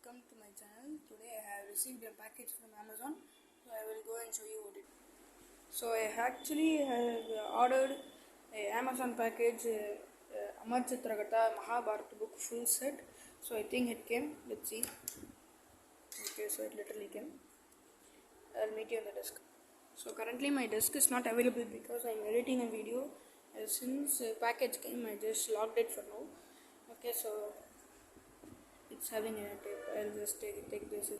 welcome to my channel. Today I have received a package from Amazon, so I will go and show you what it is. So I actually have ordered a Amazon package, Amar Chitra Katha MAHABHARATA book full set. So I think it came. Let's see. Okay, so it literally came. I'll meet you on the desk. So currently my desk is not available because I'm editing a video. Since package came, I just logged it for now. Okay, so it's having a tape. I'll just take this.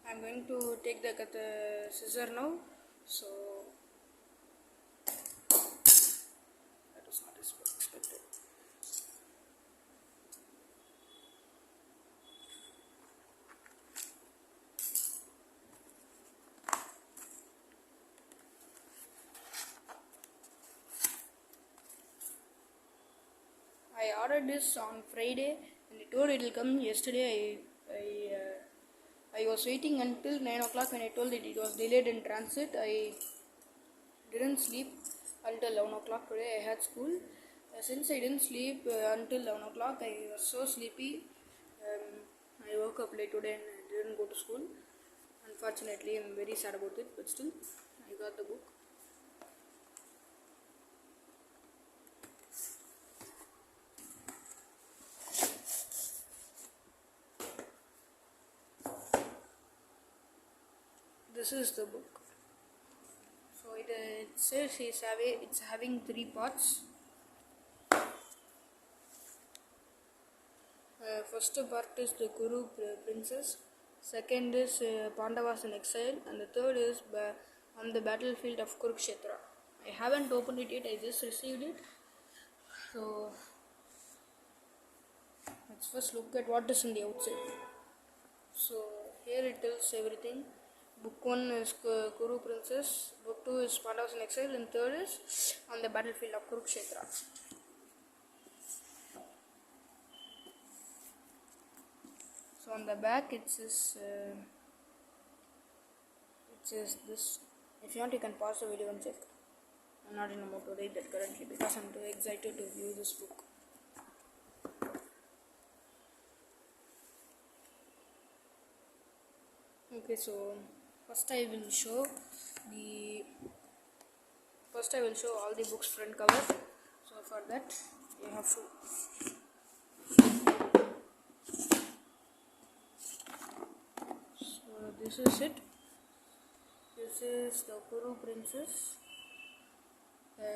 I'm going to take the scissor now. So that was not expected. I ordered this on Friday and it told it will come yesterday. I was waiting until 9 o'clock when I told it was delayed in transit. I didn't sleep until 11 o'clock today. I had school. Since I didn't sleep until 11 o'clock, I was so sleepy. I woke up late today and I didn't go to school. Unfortunately, I'm very sad about it, but still, I got the book. This is the book. So it says it's having 3 parts. First part is the Kuru princess. Second is Pandavas in exile, and the third is on the battlefield of Kurukshetra. I haven't opened it yet. I just received it. So let's first look at what is in the outside. So here it tells everything. Book 1 is Kuru Princess, Book 2 is Pandavas in Exile, and third is on the battlefield of Kurukshetra. So on the back it says this. If you want, you can pause the video and check. I'm not in a mood to read that currently because I'm too excited to view this book. Okay, so first I will show all the books front cover. So for that you have to this is it. This is the Kuru princess.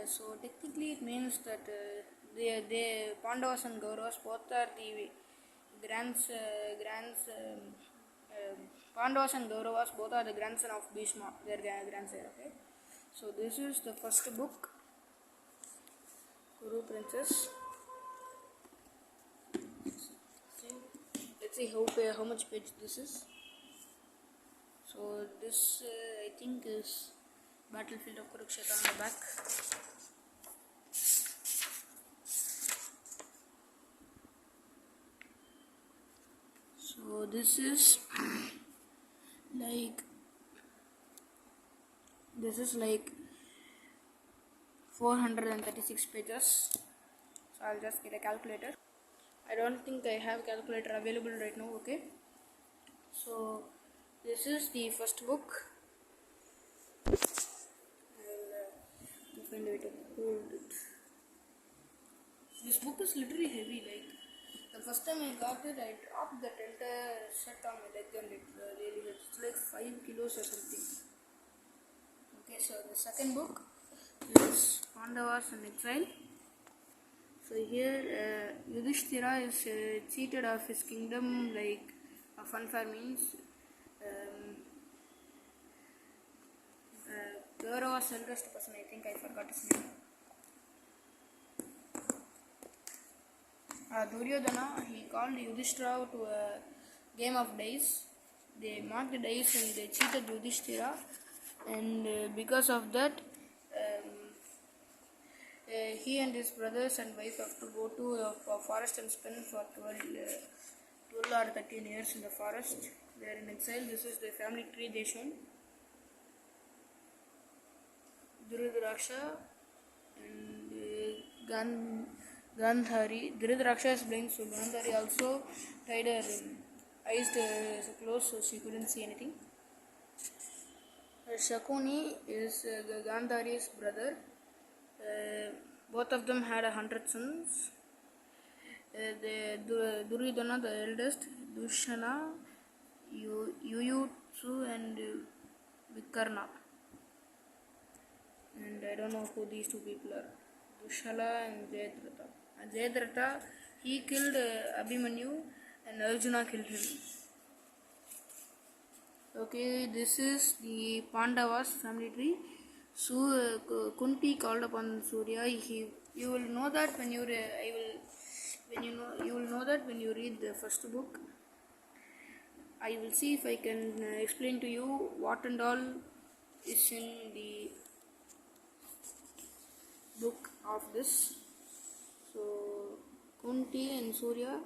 So technically it means that the Pandavas and Kauravas both are the Pandavas and Kauravas both are the grandson of Bhishma, their grandson. Okay, so this is the first book, Kuru Princess. Let's see how much page this is. So this I think is battlefield of Kurukshetra on the back. So this is like 436 pages. So I'll just get a calculator. I don't think I have calculator available right now. Okay, so this is the first book. I'll find a way to hold it. This book is literally heavy. Like the first time I got it, I dropped that entire set on my leg and it really hurt. It's like 5 kilos or something. Okay, so the second book is Pandavas in Exile. So here Yudhishthira is cheated of his kingdom like of unfair means. Kaurava's eldest person, I think I forgot his name. Duryodhana, he called Yudhishthira to a game of dice. They marked the dice and they cheated Yudhishthira, and because of that he and his brothers and wife have to go to a forest and spend for 12 or 13 years in the forest. They are in exile. This is the family tree they shown. Dhritarashtra and Gandhari. Dhritarashtra is blind, so Gandhari also tied her eyes so close, so she couldn't see anything. Shakuni is the Gandhari's brother. Both of them had 100 sons. Duryodhana, the eldest, Dushana, Yuyutsu, and Vikarna. And I don't know who these two people are. Dushala and Jayadratha. And Jayadratha, he killed Abhimanyu, and Arjuna killed him. Okay, this is the Pandavas family tree. So Kunti called upon Surya. You will know that when you you will know that when you read the first book. I will see if I can explain to you what and all is in the book of this. So Kunti and Surya.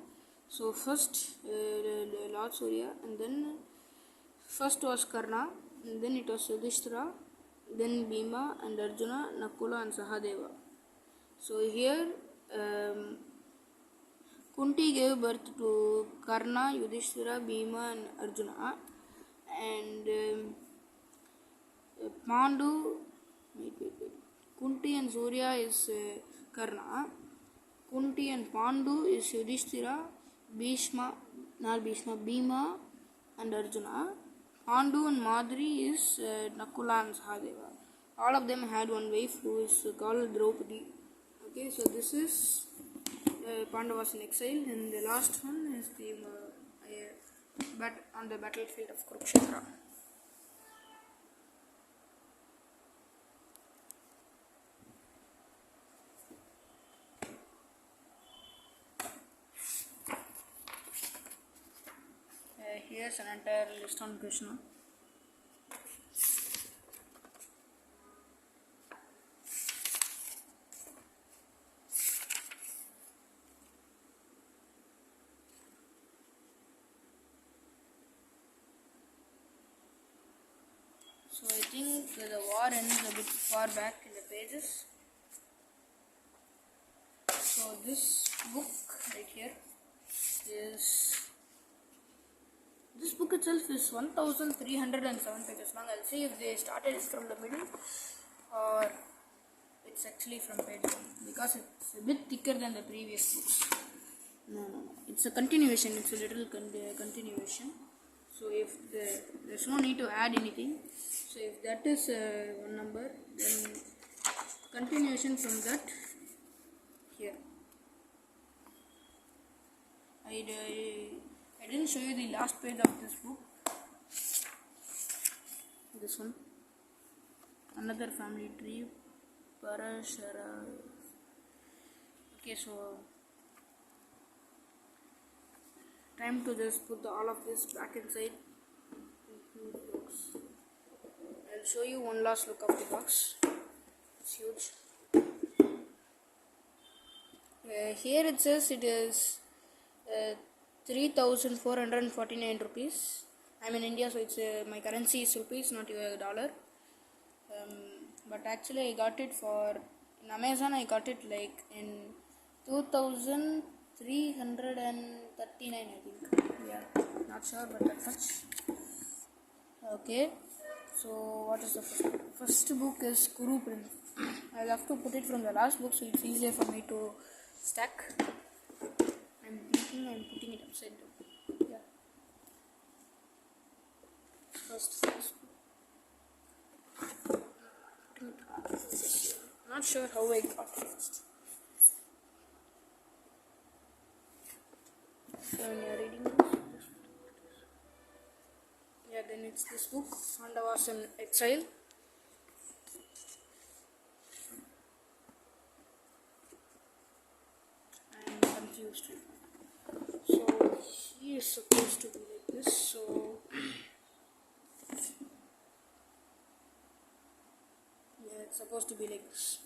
So first Lord Surya, and then first was Karna, and then it was Yudhishthira, then Bhima and Arjuna, Nakula and Sahadeva. So here Kunti gave birth to Karna, Yudhishthira, Bhima and Arjuna, and Pandu, Kunti and Surya is Karna, Kunti and Pandu is Yudhishthira, Bhima and Arjuna. Pandu and Madri is Nakula and Sahadeva. All of them had one wife who is called Draupadi. Okay, so this is Pandavas in exile, and the last one is the on the battlefield of Kurukshetra. Here's an entire list on Krishna. So I think the war ends a bit far back in the pages. So this book right here is... This book itself is 1307 pages long. I'll see if they started it from the middle or it's actually from page 1, because it's a bit thicker than the previous books. No. It's a continuation. It's a little continuation. So if there's no need to add anything. So if that is one number, then continuation from that here. I didn't show you the last page of this book. This one. Another family tree. Parashara. Okay, so time to just put all of this back inside the box. I'll show you one last look of the box. It's huge. Here it says it is 3,449 rupees. I'm in India, so it's my currency is rupees, not dollar. But actually I got it in Amazon. I got it like in 2,339, I think. Yeah, not sure, but that much. Okay, so what is the first book? First book is Kuru Prince. I'll have to put it from the last book so it's easier for me to stack. I'm thinking I'm putting it upside down. Yeah. First. Not sure how I got first. So when you're reading this, yeah, then it's this book, Pandavas in Exile. I'm confused. So he is supposed to be like this. So yeah, it's supposed to be like this.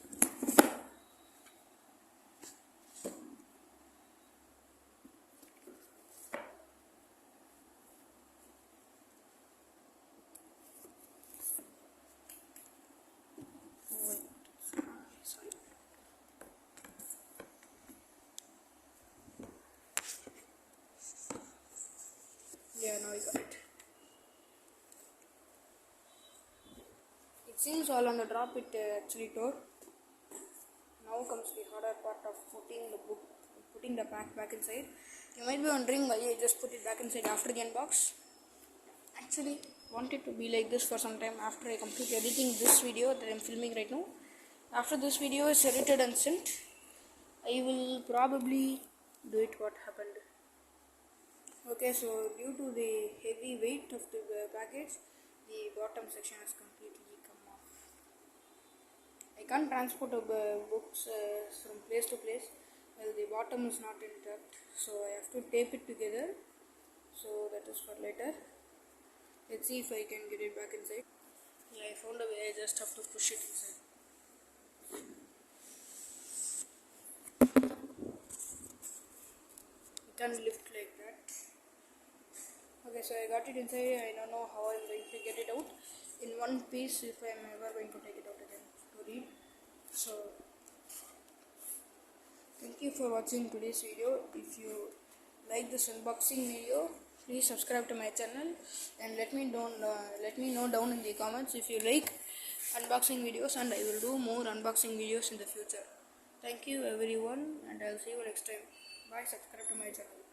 Yeah, now I got it. It seems all on the drop it actually tore. Now comes the harder part of putting the pack back inside. You might be wondering why I just put it back inside after the unbox. Actually, wanted to be like this for some time after I complete editing this video that I am filming right now. After this video is edited and sent, I will probably do it what happened. Okay, so due to the heavy weight of the package, the bottom section has completely come off. I can't transport books from place to place. Well, the bottom is not intact, so I have to tape it together. So that is for later. Let's see if I can get it back inside. Yeah, I found a way. I just have to push it inside. It can lift like that. Okay, so I got it inside. I don't know how I'm going to get it out in one piece if I'm ever going to take it out again to read. So thank you for watching today's video. If you like this unboxing video, please subscribe to my channel and let me know down in the comments if you like unboxing videos, and I will do more unboxing videos in the future. Thank you everyone, and I'll see you next time. Bye. Subscribe to my channel.